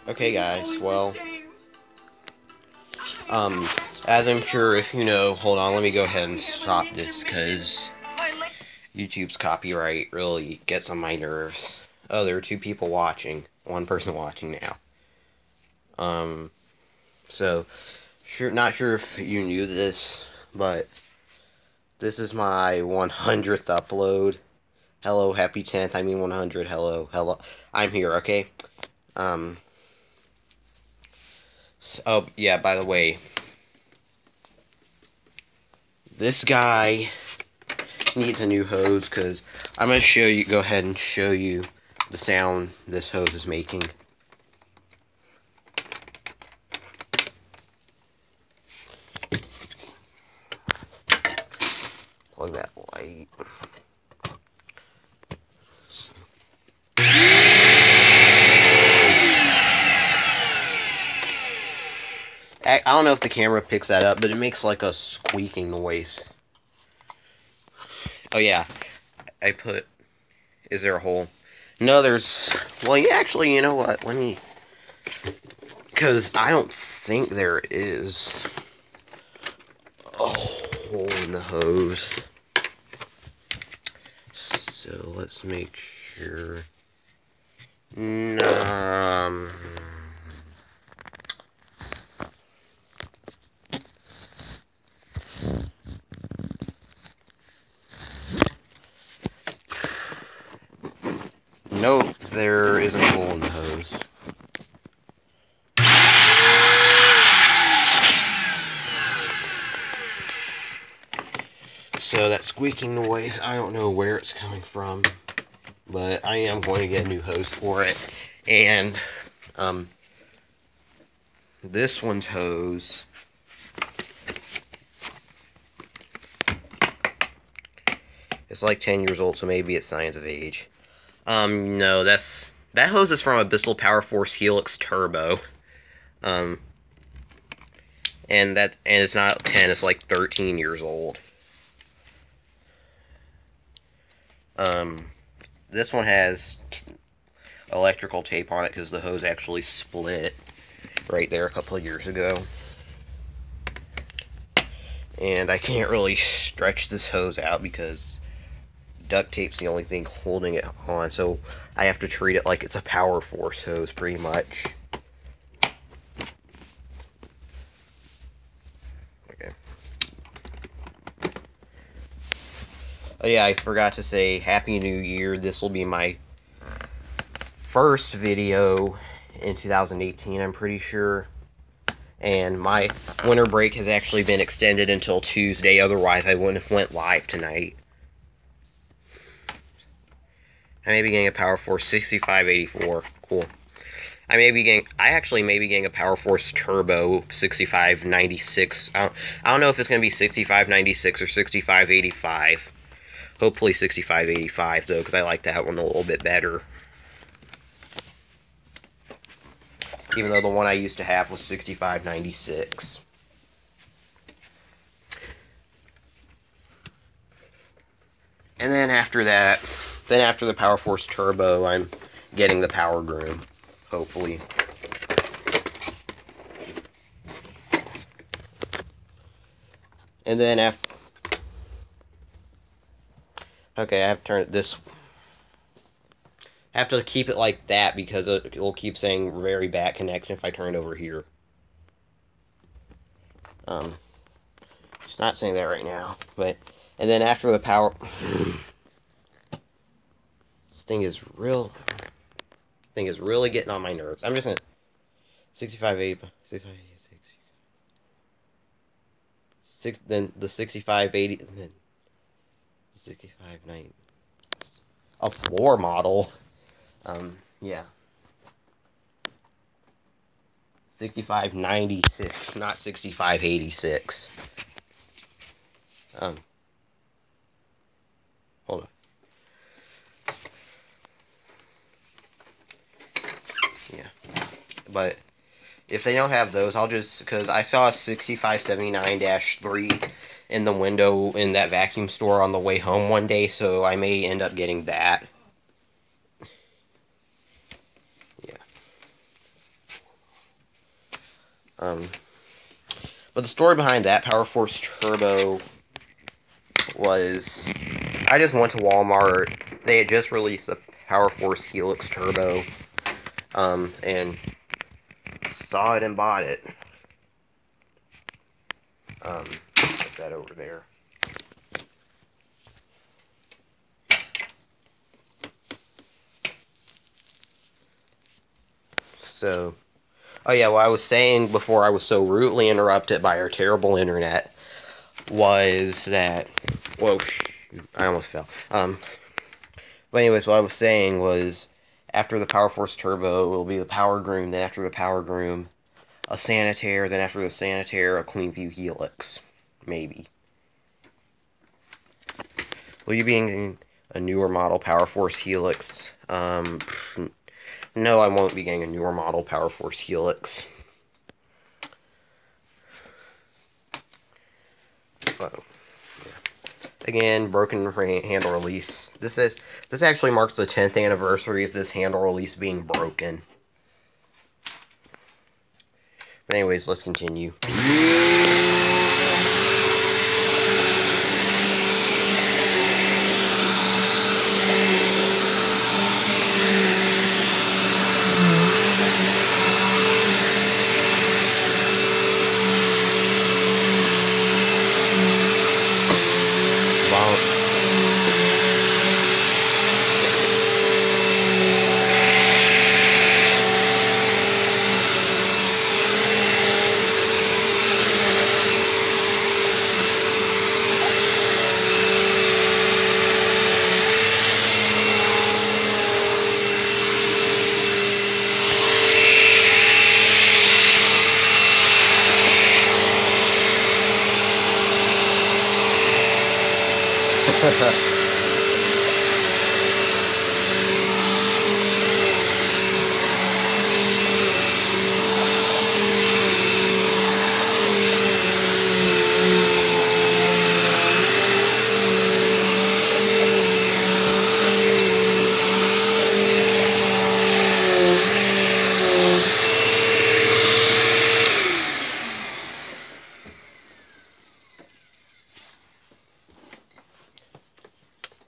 Okay guys, well, as I'm sure if you know, hold on, let me go ahead and stop this, because YouTube's copyright really gets on my nerves. Oh, there are two people watching. One person watching now. So, not sure if you knew this, but this is my 100th upload. Hello, happy 10th, I mean 100, hello. I'm here, okay? Oh, yeah, by the way, this guy needs a new hose, because I'm going to go ahead and show you the sound this hose is making. Plug that light. I don't know if the camera picks that up, but it makes like a squeaking noise. Oh yeah, is there a hole? No, well, yeah, actually, you know what, because I don't think there is a hole in the hose. So, let's make sure. No. Nope, there isn't a hole in the hose. So that squeaking noise, I don't know where it's coming from, but I am going to get a new hose for it. And this one's hose it's like 10 years old, so maybe it's signs of age. No, that hose is from a Bissell Power Force Helix Turbo. And it's not 10, it's like 13 years old. This one has electrical tape on it because the hose actually split right there a couple of years ago. And I can't really stretch this hose out because duct tape's the only thing holding it on, so I have to treat it like it's a Power Force hose pretty much. Okay. Oh yeah, I forgot to say Happy New Year. This will be my first video in 2018, I'm pretty sure. And my winter break has actually been extended until Tuesday, otherwise I wouldn't have went live tonight. I may be getting a Power Force 6584. Cool. I actually may be getting a Power Force Turbo 6596. I don't know if it's going to be 6596 or 6585. Hopefully 6585, though, because I like that one a little bit better. Even though the one I used to have was 6596. And then after that, after the Power Force Turbo, I'm getting the Power Groom, hopefully. And then after... Okay, I have to turn this... I have to keep it like that because it will keep saying very bad connection if I turn it over here. It's not saying that right now, but... And then after the power... This thing is really getting on my nerves. I'm just gonna... 6580... 6586... Then the 6580... And then... 6590... A floor model... Yeah. 6596, not 6586. Hold on. Yeah. But if they don't have those, I'll just, because I saw a 6579-3 in the window in that vacuum store on the way home one day, so I may end up getting that. Yeah. Um, but the story behind that Power Force Turbo was, I just went to Walmart. They had just released a Power Force Helix Turbo, and saw it and bought it. Put that over there. So, oh yeah, what I was saying before I was so rudely interrupted by our terrible internet was that, whoa, shoot, I almost fell. But anyways, what I was saying was, after the Power Force Turbo, it will be the Power Groom, then after the Power Groom, a Sanitaire, then after the Sanitaire, a Cleanview Helix. Maybe. Will you be getting a newer model Power Force Helix? No, I won't be getting a newer model Power Force Helix. Uh-oh. Again, broken handle release. This actually marks the 10th anniversary of this handle release being broken. But anyways, let's continue.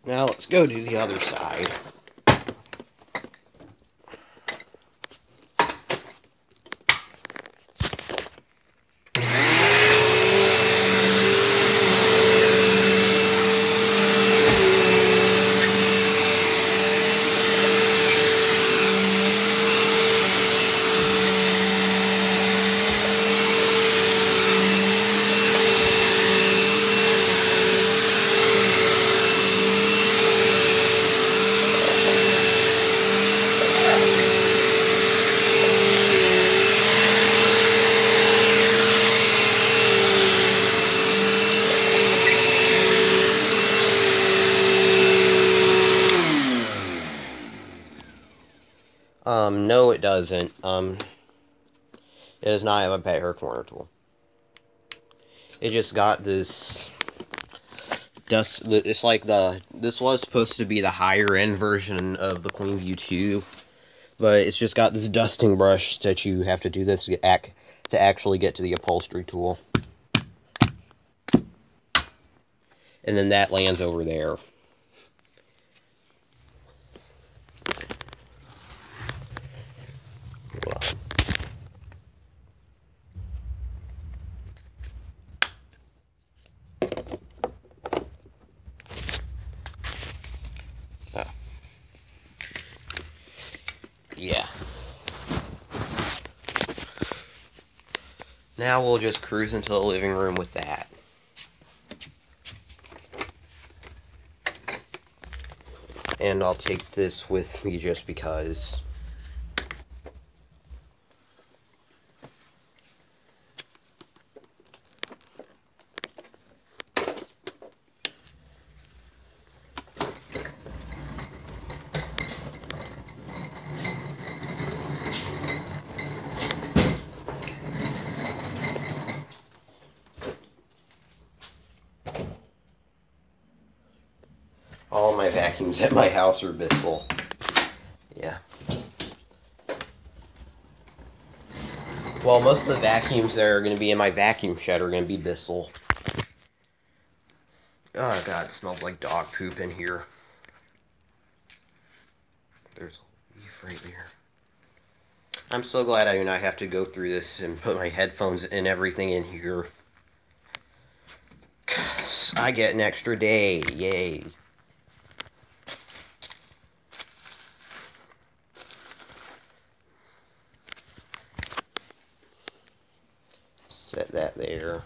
Now let's go to the other side. No, it doesn't. It does not have a pet hair corner tool. It just got this dust. It's like this was supposed to be the higher end version of the Cleanview 2, but it's just got this dusting brush that you have to do this to actually get to the upholstery tool, and then that lands over there. Yeah. Now we'll just cruise into the living room with that. And I'll take this with me just because. All my vacuums at my house are Bissell. Yeah. Well, most of the vacuums that are going to be in my vacuum shed are going to be Bissell. Oh god, it smells like dog poop in here. There's a leaf right there. I'm so glad I do not have to go through this and put my headphones and everything in here. 'Cause I get an extra day, yay. Set that there.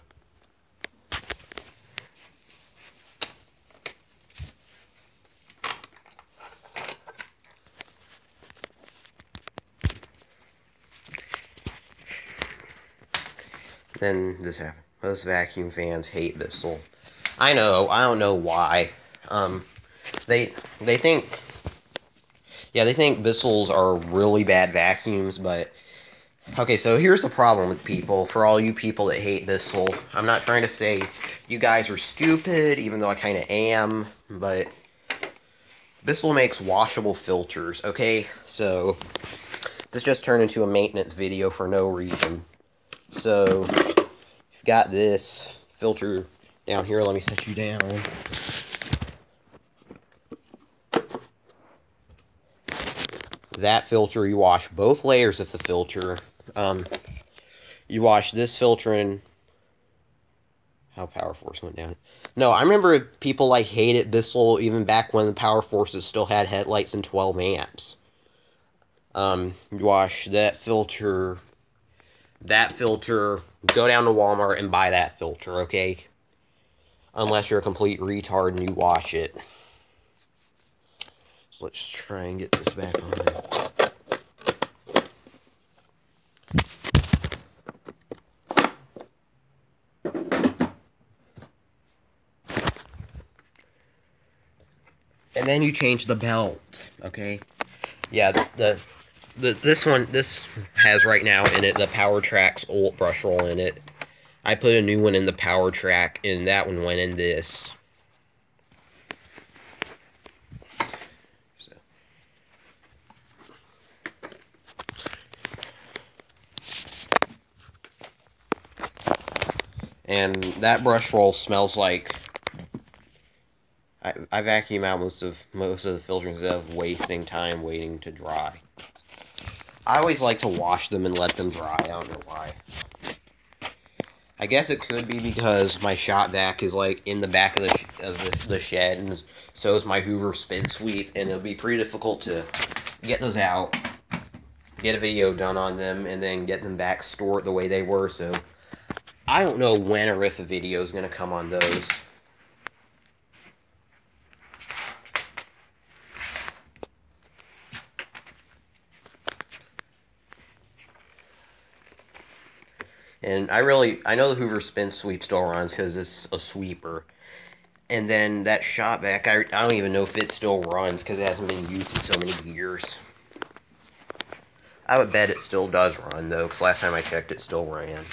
Then this happened. Those vacuum fans hate Bissell. I know. I don't know why. They think, yeah, they think Bissells are really bad vacuums, but okay. So here's the problem with people. For all you people that hate Bissell, I'm not trying to say you guys are stupid, even though I kind of am, but Bissell makes washable filters. Okay, so this just turned into a maintenance video for no reason. So you've got this filter down here. Let me set you down. That filter, you wash both layers of the filter. You wash this filter in. How Power Force went down. No, I remember people like hated Bissell even back when the Power Forces still had headlights and 12 amps. You wash that filter, go down to Walmart and buy that filter, okay? Unless you're a complete retard and you wash it. So let's try and get this back on. And then you change the belt, okay? Yeah, this has right now in it the Power Track's old brush roll in it. I put a new one in the Power Track, and that one went in this. So. And that brush roll smells like I vacuum out most of the filters instead of wasting time waiting to dry. I always like to wash them and let them dry. I don't know why. I guess it could be because my shop vac is like in the back of the shed, and so is my Hoover Spin Sweep, and it'll be pretty difficult to get those out, get a video done on them, and then get them back stored the way they were. So I don't know when or if a video is gonna come on those. And I know the Hoover Spin Sweep still runs because it's a sweeper. And then that shop vac, I don't even know if it still runs because it hasn't been used in so many years. I would bet it still does run though, because last time I checked it still ran.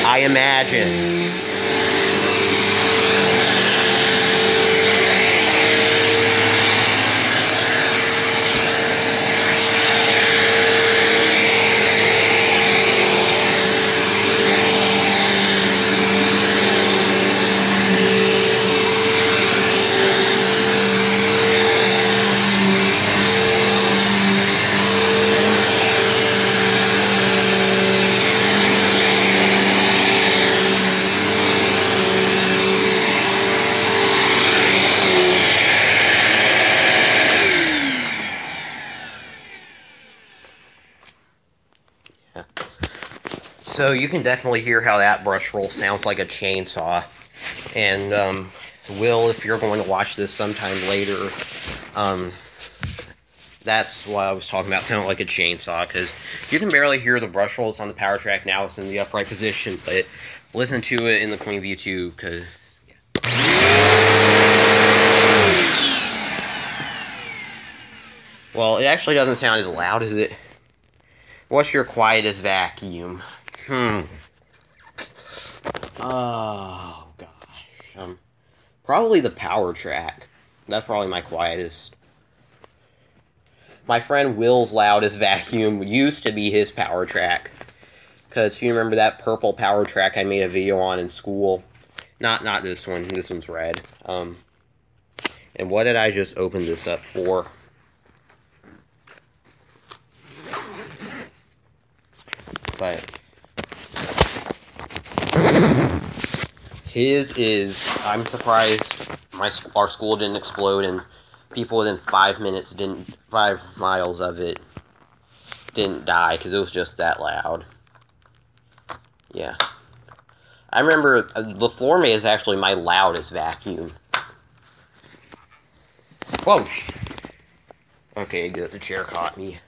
I imagine. So you can definitely hear how that brush roll sounds like a chainsaw. And Will, if you're going to watch this sometime later, that's what I was talking about, sounding like a chainsaw, because you can barely hear the brush rolls on the power track now. It's in the upright position, but listen to it in the clean view too, because... Well, it actually doesn't sound as loud as it... What's your quietest vacuum? Oh, gosh. Probably the power track. That's probably my quietest. My friend Will's loudest vacuum used to be his power track. Because if you remember that purple power track I made a video on in school. Not this one. This one's red. And what did I just open this up for? But his is, I'm surprised our school didn't explode and people within 5 miles of it didn't die because it was just that loud. Yeah. I remember the Floormate is actually my loudest vacuum. Whoa! Okay, good. The chair caught me.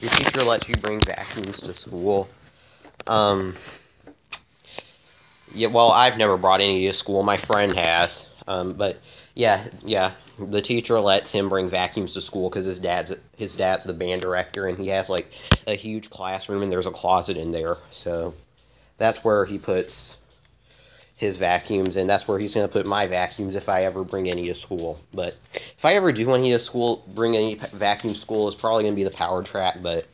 Your teacher lets you bring vacuums to school. Yeah, well, I've never brought any to school. My friend has. But yeah, the teacher lets him bring vacuums to school because his dad's the band director, and he has like a huge classroom, and there's a closet in there. So that's where he puts his vacuums, and that's where he's going to put my vacuums if I ever bring any to school. But if I ever do any to school, bring any vacuum to school, it's probably going to be the power track, but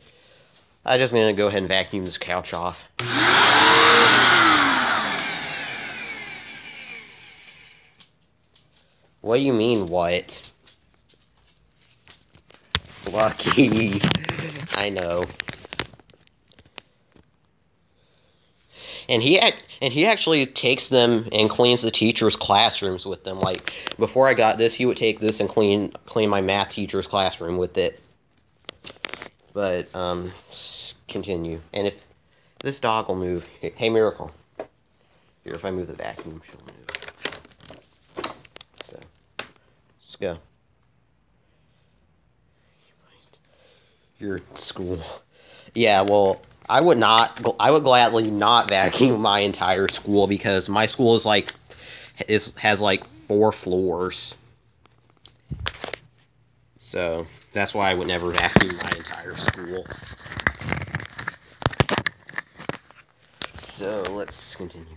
I'm just going to go ahead and vacuum this couch off. What do you mean, what? Lucky. I know. And he actually takes them and cleans the teachers' classrooms with them. Like, before I got this, he would take this and clean my math teacher's classroom with it. But, continue. And if this dog will move... Hey, Miracle. Here, if I move the vacuum, she'll move. So, let's go. Your school. Yeah, well... I would gladly not vacuum my entire school because my school has like 4 floors. So that's why I would never vacuum my entire school. So let's continue.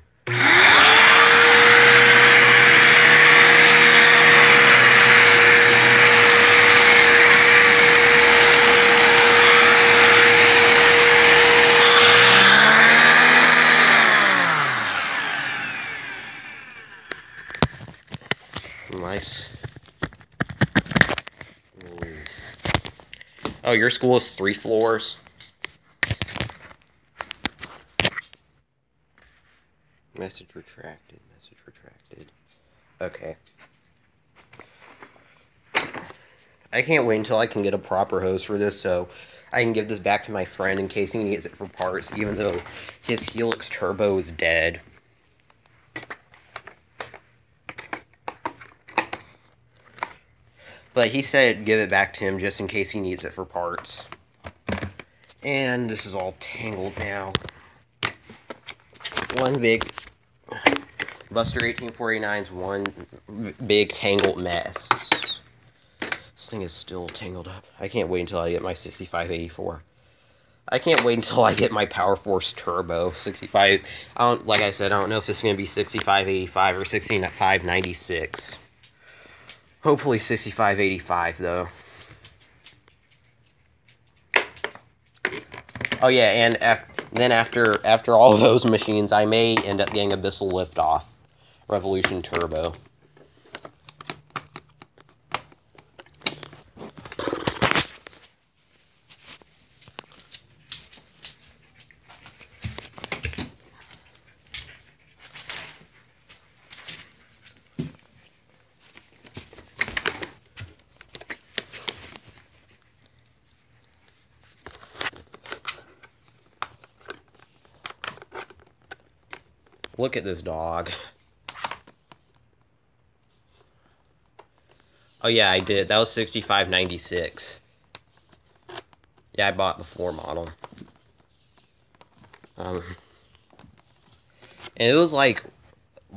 Nice. Oh, your school is 3 floors? Message retracted. Okay. I can't wait until I can get a proper hose for this so I can give this back to my friend in case he needs it for parts, even though his Helix Turbo is dead. But he said give it back to him just in case he needs it for parts. And this is all tangled now. One big... Buster 1849's one big tangled mess. This thing is still tangled up. I can't wait until I get my 6584. I can't wait until I get my Power Force Turbo 65. Like I said, I don't know if this is going to be 6585 or 6596. Hopefully 6585 though. Oh yeah, and then after all of those machines, I may end up getting a Bissell Liftoff Revolution Turbo. Look at this dog. Oh yeah, I did. That was 6596. Yeah, I bought the floor model. And it was like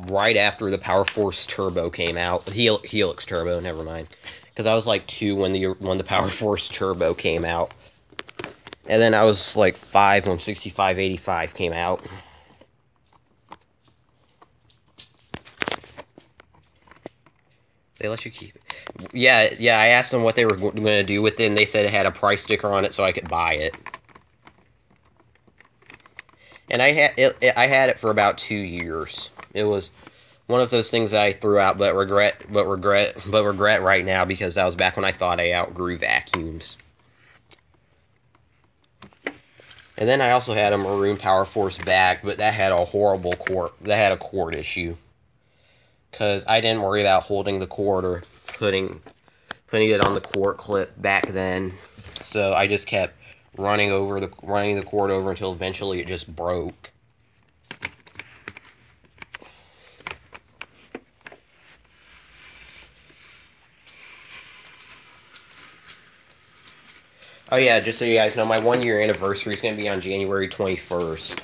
right after the Power Force Turbo came out. Helix Turbo, never mind. Because I was like 2 when the Power Force Turbo came out. And then I was like 5 when 6585 came out. They let you keep it. Yeah, I asked them what they were going to do with it, and they said it had a price sticker on it so I could buy it. And I had it for about 2 years. It was one of those things that I threw out but regret right now, because that was back when I thought I outgrew vacuums. And then I also had a Maroon Power Force bag, but that had a horrible cord. That had a cord issue. Because I didn't worry about holding the cord or putting it on the cord clip back then. So I just kept running the cord over until eventually it just broke. Oh yeah, just so you guys know, my 1-year anniversary is going to be on January 21st.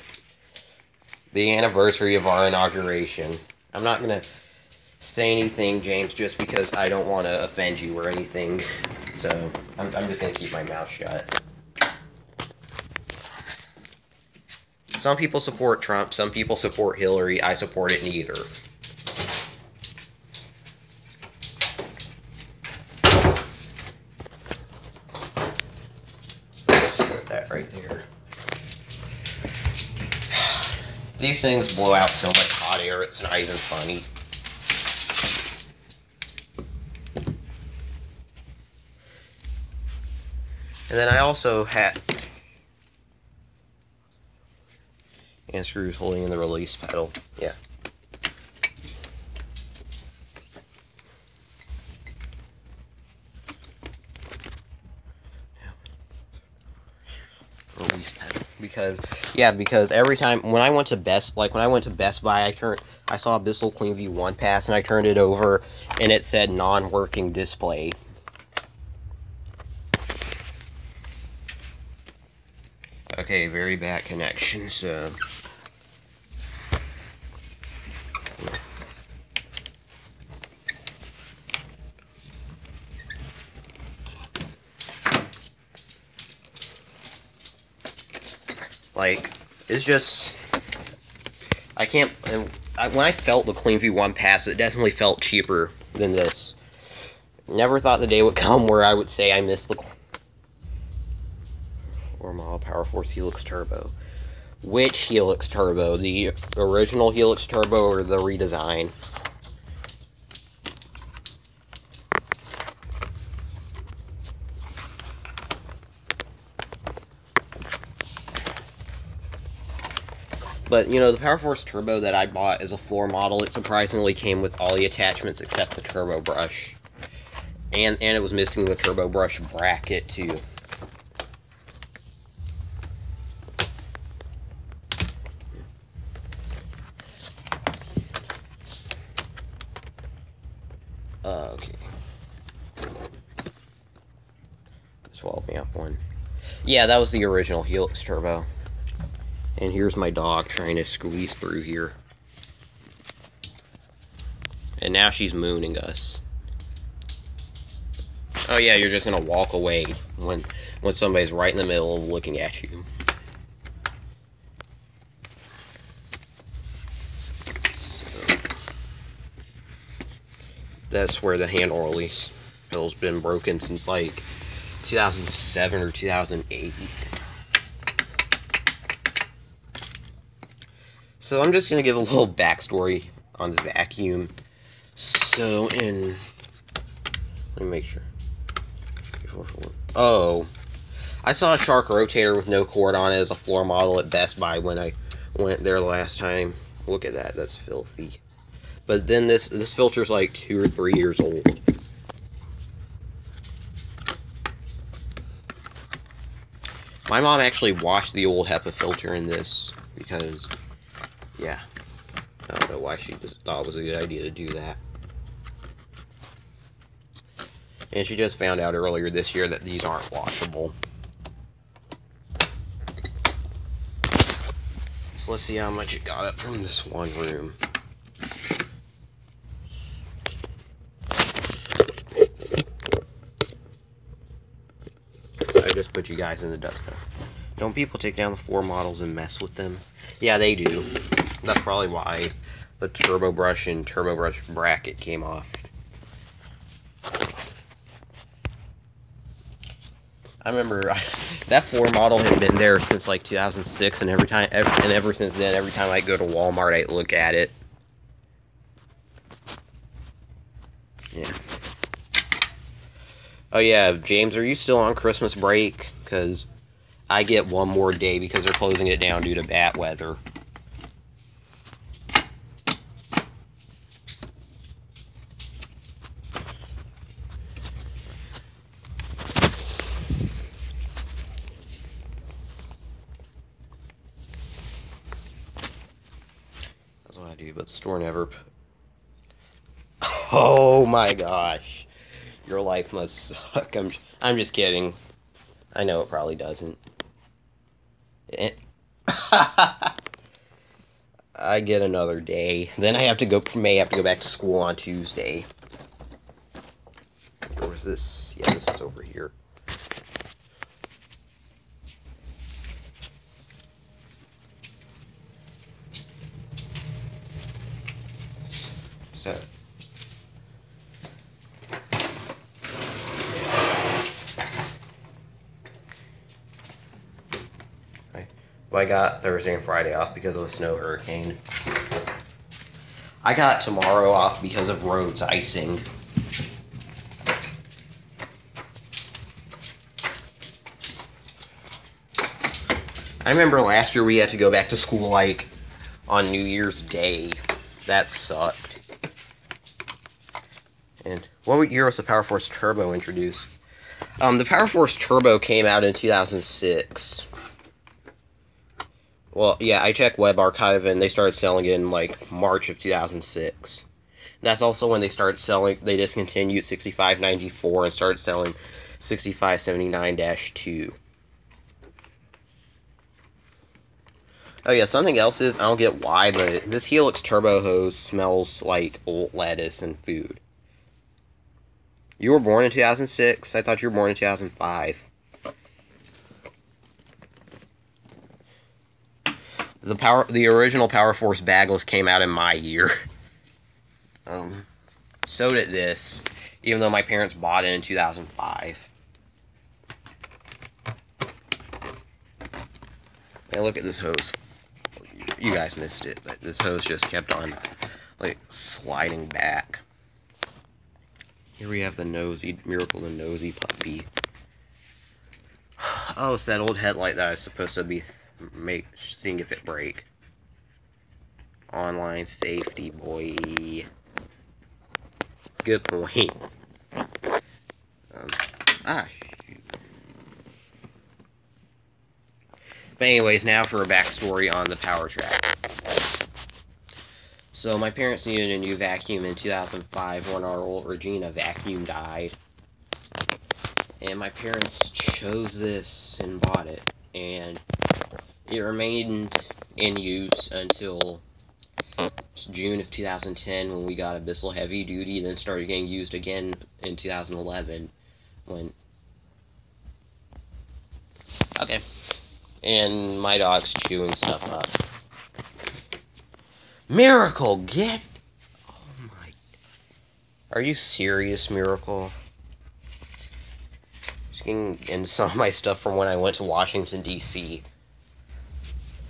The anniversary of our inauguration. I'm not going to say anything, James, just because I don't want to offend you or anything. So, I'm just going to keep my mouth shut. Some people support Trump, some people support Hillary. I support it neither. Set that right there. These things blow out so much hot air, it's not even funny. And then I also had and screws holding in the release pedal. Yeah. Release pedal, because every time when I went to Best Buy, I saw a Bissell Cleanview 1 pass, and I turned it over and it said non-working display. Okay, very bad connection, so like, it's just, I can't, when I felt the Cleanview 1 pass, it definitely felt cheaper than this. Never thought the day would come where I would say I missed the 4-mile Power Force Helix Turbo. Which Helix Turbo? The original Helix Turbo or the redesign? But, you know, the Power Force Turbo that I bought as a floor model, it surprisingly came with all the attachments except the turbo brush. And it was missing the turbo brush bracket, too. Okay. 12-amp one. Yeah, that was the original Helix Turbo. And here's my dog trying to squeeze through here. And now she's mooning us. Oh yeah, you're just gonna walk away when somebody's right in the middle of looking at you. So, that's where the handle release pedal's been broken since like 2007 or 2008. So I'm just going to give a little backstory on this vacuum. So let me make sure. Oh, I saw a Shark rotator with no cord on it as a floor model at Best Buy when I went there last time. Look at that, that's filthy. But then this filter's like 2 or 3 years old. My mom actually washed the old HEPA filter in this because, yeah. I don't know why she just thought it was a good idea to do that. And she just found out earlier this year that these aren't washable. So let's see how much it got up from this one room. I just put you guys in the dust cup. Don't people take down the floor models and mess with them? Yeah, they do. That's probably why the turbo brush and turbo brush bracket came off. I remember that floor model had been there since like 2006, and ever since then, every time I go to Walmart, I look at it. Yeah. Oh yeah, James, are you still on Christmas break? Because I get one more day because they're closing it down due to bad weather. That's what I do, but the store never... Oh my gosh. Your life must suck. I'm just kidding. I know it probably doesn't. I get another day. Then I may have to go back to school on Tuesday. Or is this? Yeah, this is over here. So. Well, I got Thursday and Friday off because of a snow hurricane. I got tomorrow off because of roads icing. I remember last year we had to go back to school like on New Year's Day. That sucked. And what year was the Power Force Turbo introduced? The Power Force Turbo came out in 2006. Well, yeah, I checked Web Archive and they started selling it in like March of 2006. That's also when they discontinued 6594 and started selling 6579-2. Oh yeah, something else is, I don't get why, but this Helix turbo hose smells like old lettuce and food. You were born in 2006? I thought you were born in 2005. The original Power Force bagless came out in my year. So did this, even though my parents bought it in 2005. And look at this hose. You guys missed it, but this hose just kept on, like, sliding back. Here we have the nosy, Miracle the Nosy puppy. Oh, it's that old headlight that I was supposed to be seeing if it break. Online safety, boy. Good point. Shoot. But anyways, now for a backstory on the Power Track. So my parents needed a new vacuum in 2005 when our old Regina vacuum died. And my parents chose this and bought it. And it remained in use until June of 2010 when we got a Bissell Heavy Duty, then started getting used again in 2011 when... Okay. And my dog's chewing stuff up. Miracle, get... Oh my... Are you serious, Miracle? Just getting into some of my stuff from when I went to Washington, D.C.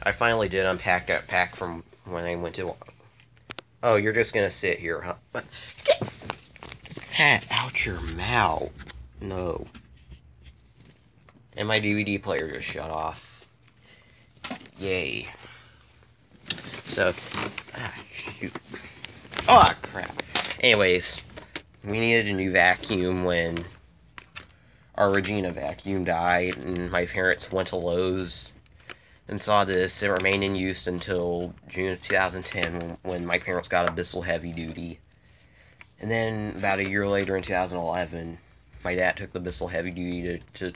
I finally did unpack that pack from when I went to... Oh, you're just gonna sit here, huh? But get that out your mouth. No. And my DVD player just shut off. Yay. So, shoot. Oh, crap. Anyways, we needed a new vacuum when our Regina vacuum died, and my parents went to Lowe's and saw this. It remained in use until June of 2010 when my parents got a Bissell Heavy Duty. And then about a year later in 2011, my dad took the Bissell Heavy Duty to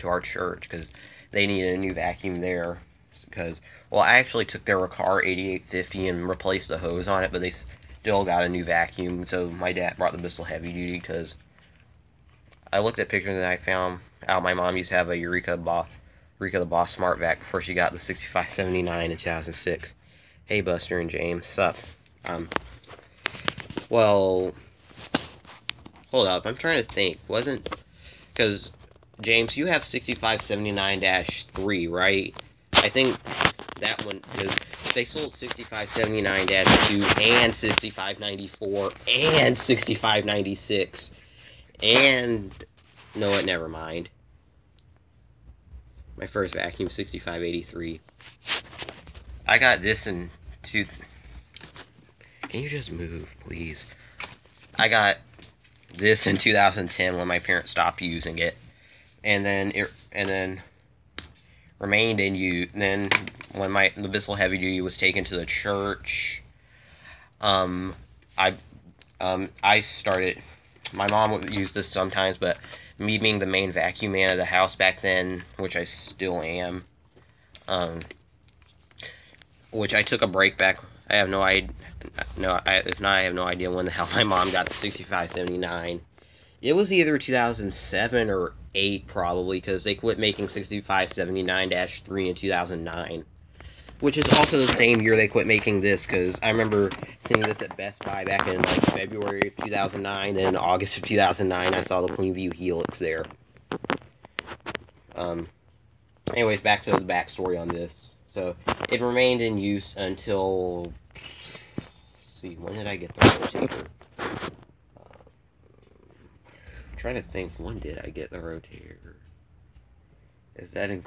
our church because they needed a new vacuum there. Because, well, I actually took their Riccar 8850 and replaced the hose on it, but they still got a new vacuum. So my dad brought the Bissell Heavy Duty because I looked at pictures and I found out my mom used to have a Eureka the Boss Smart Vac before she got the 6579 in 2006. Hey, Buster and James, sup? Well, hold up, I'm trying to think. Because, James, you have 6579-3, right? I think that one, because they sold 6579-2 and 6594 and 6596. And, no, what, never mind. My first vacuum, 6583. I got this in Can you just move, please? I got this in 2010 when my parents stopped using it, and then remained in use. Then when the Bissell Heavy Duty was taken to the church, I started. My mom would use this sometimes, but me being the main vacuum man of the house back then, which I still am, which I took a break back. I have no idea. If not, I have no idea when the hell my mom got the 6579. It was either 2007 or 8 probably, because they quit making 6579-3 in 2009. Which is also the same year they quit making this, because I remember seeing this at Best Buy back in like February of 2009, then August of 2009 I saw the CleanView Helix there. Anyways, back to the backstory on this. So, it remained in use until... Let's see, when did I get the rotator? I'm trying to think, when did I get the rotator? Is that in...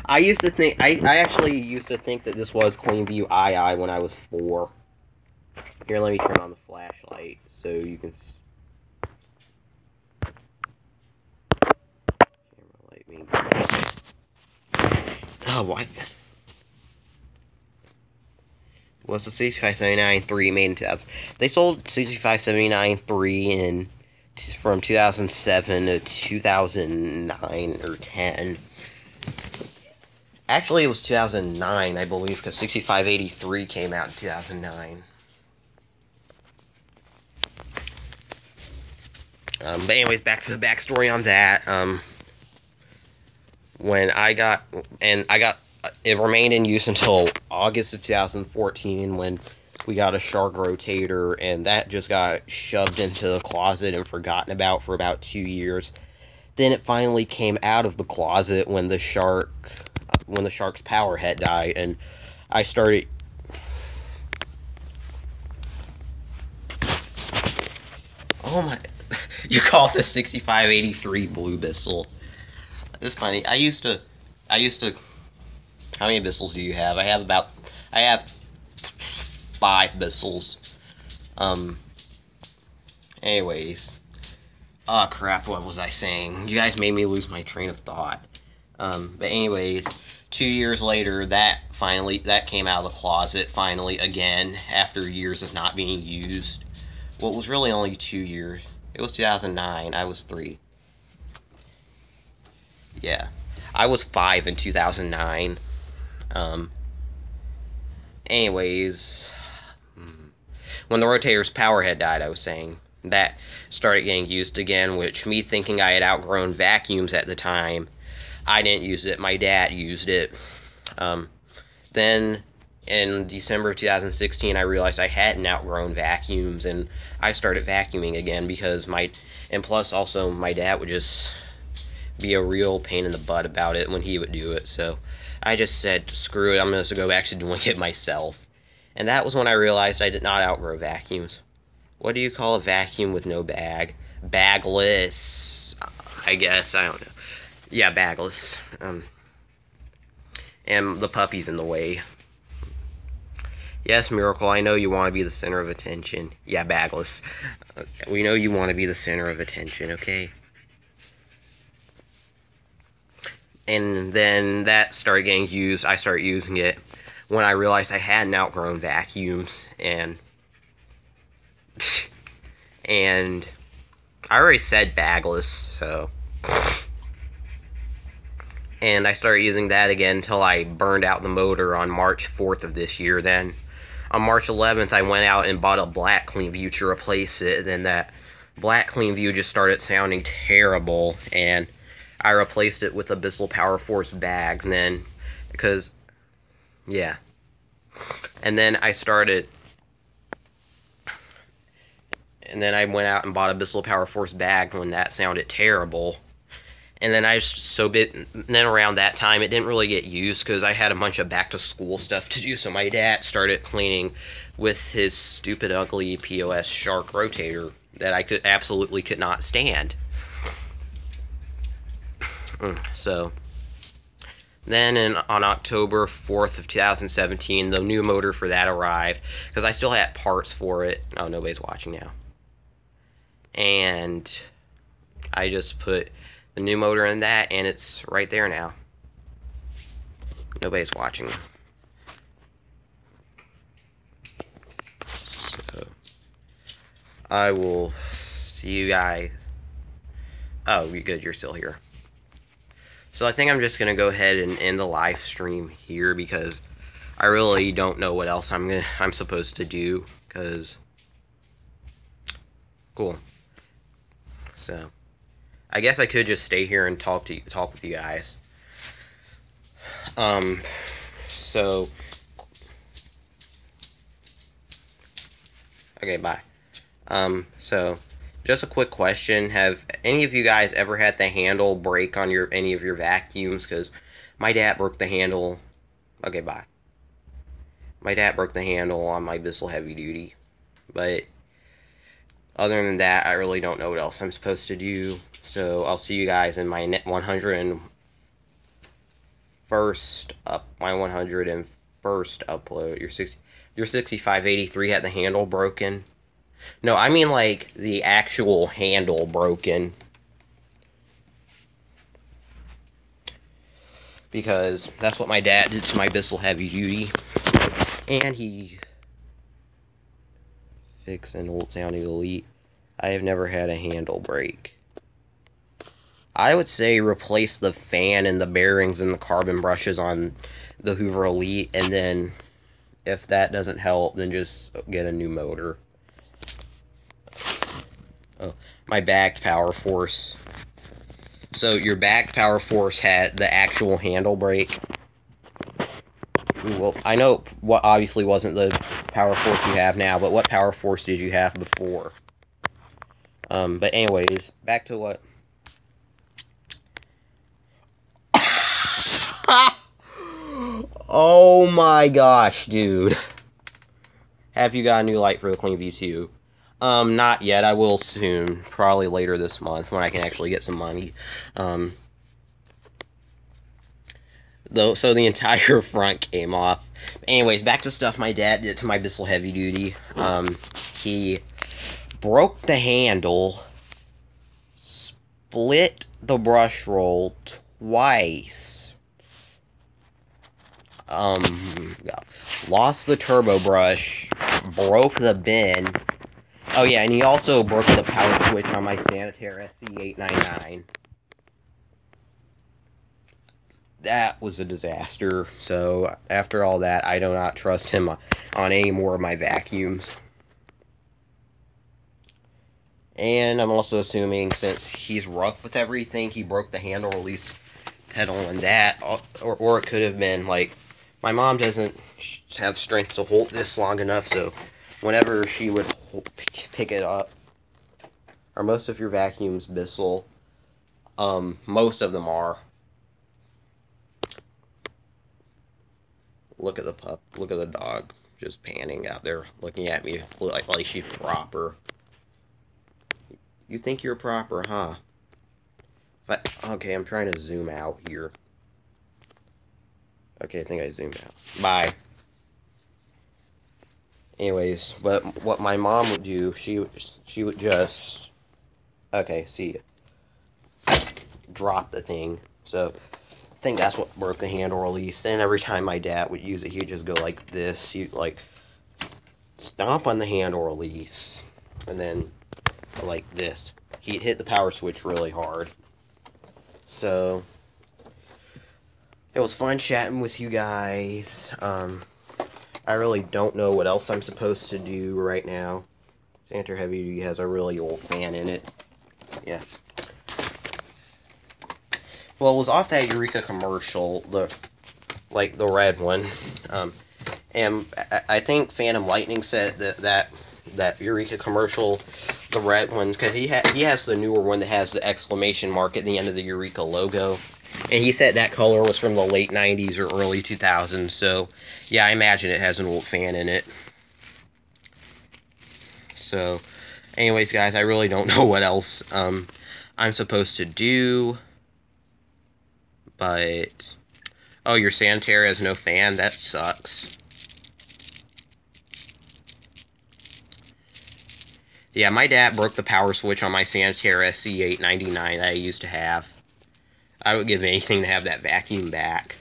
I used to think... I actually used to think that this was CleanView II when I was 4. Here, let me turn on the flashlight so you can... Camera light me. Oh, what? Was the 6579-3 made in 2000? They sold 6579-3 from 2007 to 2009 or 10. Actually, it was 2009, I believe, because 6583 came out in 2009. But anyways, back to the backstory on that. When it remained in use until August of 2014 when we got a Shark rotator, and that just got shoved into the closet and forgotten about for about 2 years. Then it finally came out of the closet when the Shark's power head died, and I started... Oh my... You call it the 6583 Blue Bissell. It's funny. I used to... How many Bissells do you have? I have 5 Bissells. Anyways. Oh crap, what was I saying? You guys made me lose my train of thought. But anyways, 2 years later, that came out of the closet, finally, again, after years of not being used. Well, it was really only 2 years. It was 2009, I was 3. Yeah. I was 5 in 2009. Anyways, when the rotator's power head died, I was saying, that started getting used again, which, me thinking I had outgrown vacuums at the time, I didn't use it, my dad used it. Then, in December of 2016, I realized I hadn't outgrown vacuums, and I started vacuuming again, and plus also, my dad would just be a real pain in the butt about it when he would do it, so I just said, screw it, I'm going to go back to doing it myself. And that was when I realized I did not outgrow vacuums. What do you call a vacuum with no bag? Bagless, I guess, I don't know. Yeah, bagless. And the puppy's in the way. Yes, Miracle, I know you want to be the center of attention. Yeah, bagless. We know you want to be the center of attention, okay? And then that started getting used. I started using it when I realized I hadn't outgrown vacuums, and and I already said bagless, so. And I started using that again until I burned out the motor on March 4th of this year. Then on March 11th, I went out and bought a black CleanView to replace it. And then that black CleanView just started sounding terrible, and I replaced it with a Bissell Power Force bag. And then, because, yeah. And then I went out and bought a Bissell Power Force bag when that sounded terrible. And then then around that time, it didn't really get used because I had a bunch of back to school stuff to do. So my dad started cleaning with his stupid, ugly POS Shark rotator that I absolutely could not stand. So then on October 4th of 2017, the new motor for that arrived because I still had parts for it. Oh, nobody's watching now. And I just put the new motor in that, and it's right there now. Nobody's watching. So, I will see you guys. Oh, you're good. You're still here. So I think I'm just gonna go ahead and end the live stream here because I really don't know what else I'm supposed to do. Cause cool. So I guess I could just stay here and talk with you guys. So okay, bye. So just a quick question: have any of you guys ever had the handle break on any of your vacuums? Because my dad broke the handle. Okay, bye. My dad broke the handle on my Bissell Heavy Duty, but other than that, I really don't know what else I'm supposed to do. So I'll see you guys in my 101st upload. Your 6583 had the handle broken. No, I mean like the actual handle broken. Because that's what my dad did to my Bissell Heavy Duty. And he fixed an old sounding Elite. I have never had a handle break. I would say replace the fan and the bearings and the carbon brushes on the Hoover Elite, and then if that doesn't help, then just get a new motor. Oh, my backed Power Force. So your backed Power Force had the actual handle brake. Well, I know what obviously wasn't the Power Force you have now, but what Power Force did you have before? But anyways, back to what... Oh my gosh, dude. Have you got a new light for the CleanView 2? Not yet. I will soon. Probably later this month when I can actually get some money. So the entire front came off. Anyways, back to stuff my dad did to my Bissell Heavy Duty. He broke the handle, split the brush roll twice, lost the turbo brush, broke the bin. Oh yeah, and he also broke the power switch on my Sanitaire SC899. That was a disaster. So after all that, I do not trust him on any more of my vacuums. And I'm also assuming, since he's rough with everything, he broke the handle release pedal and that. Or it could have been, like, my mom doesn't have strength to hold this long enough, so whenever she would pick it up, or most of your vacuums, Bissell, most of them are. Look at the pup, look at the dog, just panning out there, looking at me like she's proper. You think you're proper, huh? But, okay, I'm trying to zoom out here. Okay, I think I zoomed out. Bye. Anyways, but what my mom would do, she would just... Okay, see ya. Drop the thing. So, think that's what broke the handle release. And every time my dad would use it, he'd just go like this. He'd like stomp on the handle release, and then like this. He'd hit the power switch really hard. So it was fun chatting with you guys. I really don't know what else I'm supposed to do right now. Santair Heavy Duty has a really old fan in it. Yeah. Well, it was off that Eureka commercial, the red one. And I think Phantom Lightning said that Eureka commercial, the red one, because he has the newer one that has the exclamation mark at the end of the Eureka logo. And he said that color was from the late 90s or early 2000s, so yeah, I imagine it has an old fan in it. So, anyways, guys, I really don't know what else I'm supposed to do, but... Oh, your Santair has no fan? That sucks. Yeah, my dad broke the power switch on my Santair SC899 that I used to have. I would give anything to have that vacuum back.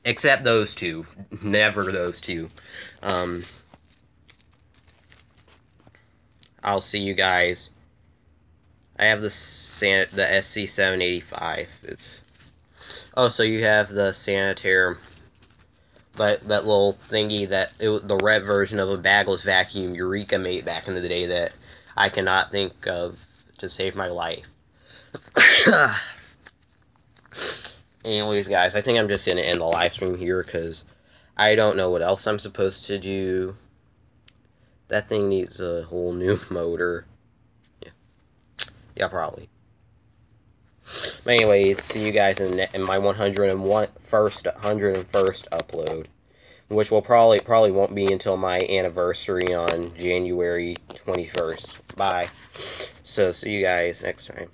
Except those two. Never those two. I'll see you guys. I have the SC785. Oh, so you have the Santair, that little thingy the red version of a bagless vacuum Eureka made back in the day that I cannot think of to save my life. Anyways, guys, I think I'm just going to end the live stream here because I don't know what else I'm supposed to do. That thing needs a whole new motor. Yeah, probably. But anyways, see you guys in my 101st upload, which will probably won't be until my anniversary on January 21st. Bye. So, see you guys next time.